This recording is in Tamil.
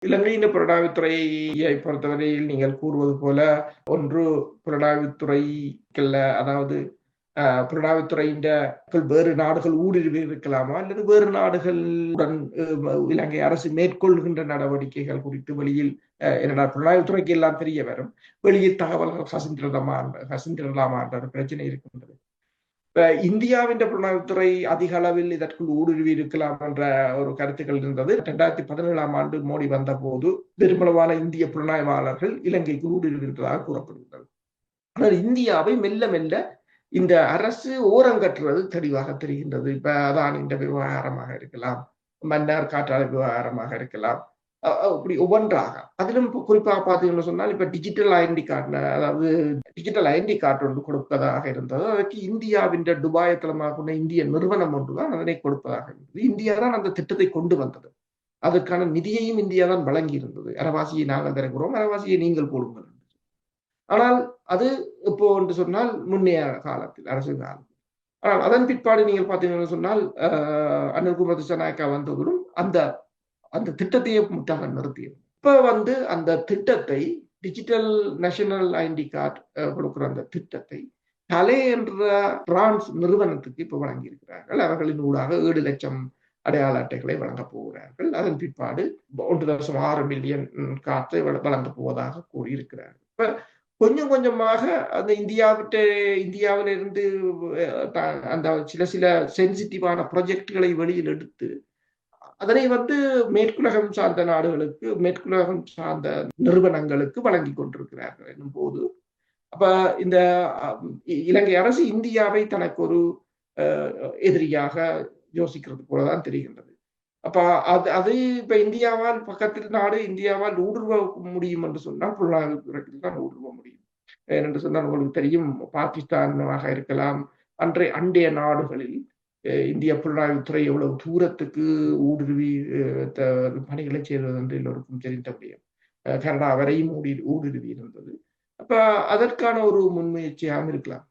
இலங்கையின் புலனாய்வுத்துறையை பொறுத்தவரையில் நீங்கள் கூறுவது போல ஒன்று புலனாய்வுத்துறைக்கல்ல, அதாவது புலனாய்வுத்துறையின் வேறு நாடுகள் ஊடுருவி இருக்கலாமா அல்லது வேறு நாடுகளுடன் இலங்கை அரசு மேற்கொள்கின்ற நடவடிக்கைகள் குறித்து வெளியில் என்னடா புலனாய்வுத்துறைக்கு எல்லாம் தெரிய வரும், வெளியில் தகவல்கள் கசிந்திடலாமா என்ற ஒரு பிரச்சனை இருக்கின்றது. இப்ப இந்தியாவின் புலனாய்வுத்துறை அதிக அளவில் இதற்குள் ஊடுருவி இருக்கலாம் என்ற ஒரு கருத்துக்கள் இருந்தது. 2017ஆம் ஆண்டு மோடி வந்த போது பெருமளவான இந்திய புலனாய்வாளர்கள் இலங்கைக்கு ஊடுருவிருப்பதாக கூறப்படுகிறது. ஆனால் இந்தியாவை மெல்ல மெல்ல இந்த அரசு ஓரங்கட்டுறது தெளிவாக தெரிகின்றது. இப்ப அதான் இந்த விவகாரமாக இருக்கலாம், மன்னார் காற்றாலை விவகாரமாக இருக்கலாம், இப்படி ஒவ்வொன்றாக. அதிலும் குறிப்பாக பார்த்தீங்கன்னு சொன்னால் இப்ப டிஜிட்டல் ஐடென்டி கார்டு, அதாவது டிஜிட்டல் ஐடென்டி கார்டு ஒன்று கொடுப்பதாக இருந்தது. அதற்கு இந்தியாவின் துபாய் தளமாக கொண்ட இந்திய நிறுவனம் ஒன்றுதான் அதனை கொடுப்பதாக இருந்தது. இந்தியா தான் அந்த திட்டத்தை கொண்டு வந்தது. அதற்கான நிதியையும் இந்தியா தான் வழங்கி இருந்தது. அரைவாசியை நாங்கள் தருகிறோம், அரைவாசியை நீங்கள் போடுங்கள். ஆனால் அது இப்போ என்று சொன்னால் முன்னைய காலத்தில், அரசு காலத்தில். ஆனால் அதன் பிற்பாடு நீங்கள் பார்த்தீங்கன்னு சொன்னால் அனுர்குமார் திசாநாயக்கா வந்ததுடன் அந்த அந்த திட்டத்தையே முற்றாக நிறுத்தியது. இப்ப அந்த திட்டத்தை, டிஜிட்டல் நேஷனல் ஐடென்டி கார்டு கொடுக்கிற அந்த திட்டத்தை கலே என்ற பிரான்ஸ் நிறுவனத்துக்கு இப்ப வழங்கி இருக்கிறார்கள். அவர்களின் ஊடாக 7 லட்சம் அடையாள அட்டைகளை வழங்கப் போகிறார்கள். அதன் பிற்பாடு 1.6 மில்லியன் கார்டை வழங்கப் போவதாக கூறியிருக்கிறார்கள். இப்ப கொஞ்சம் கொஞ்சமாக அந்த இந்தியாவிலிருந்து அந்த சில சென்சிட்டிவான ப்ராஜெக்டுகளை வெளியில் எடுத்து அதனை மேற்குலகம் சார்ந்த நாடுகளுக்கு, மேற்குலகம் சார்ந்த நிறுவனங்களுக்கு வழங்கி கொண்டிருக்கிறார்கள் என்னும் போது, அப்ப இந்த இலங்கை அரசு இந்தியாவை தனக்கு ஒரு எதிரியாக யோசிக்கிறது போலதான் தெரிகின்றது. அப்ப அது இப்ப இந்தியாவால், பக்கத்தில் நாடு இந்தியாவால் ஊடுருவ முடியும் என்று சொன்னால் புலனாய்வுத்துறையில் தான் ஊடுருவ முடியும். ஏனென்று சொன்னால் உங்களுக்கு தெரியும், பாகிஸ்தானாக இருக்கலாம், அண்டைய நாடுகளில் இந்திய புலனாய்வுத்துறை எவ்வளவு தூரத்துக்கு ஊடுருவி பணிகளை செய்வது என்று எல்லோருக்கும் தெரிந்த முடியும். கனடா வரையும் ஊடுருவி இருந்தது. அப்ப அதற்கான ஒரு முன்முயற்சியாக இருக்கலாம்.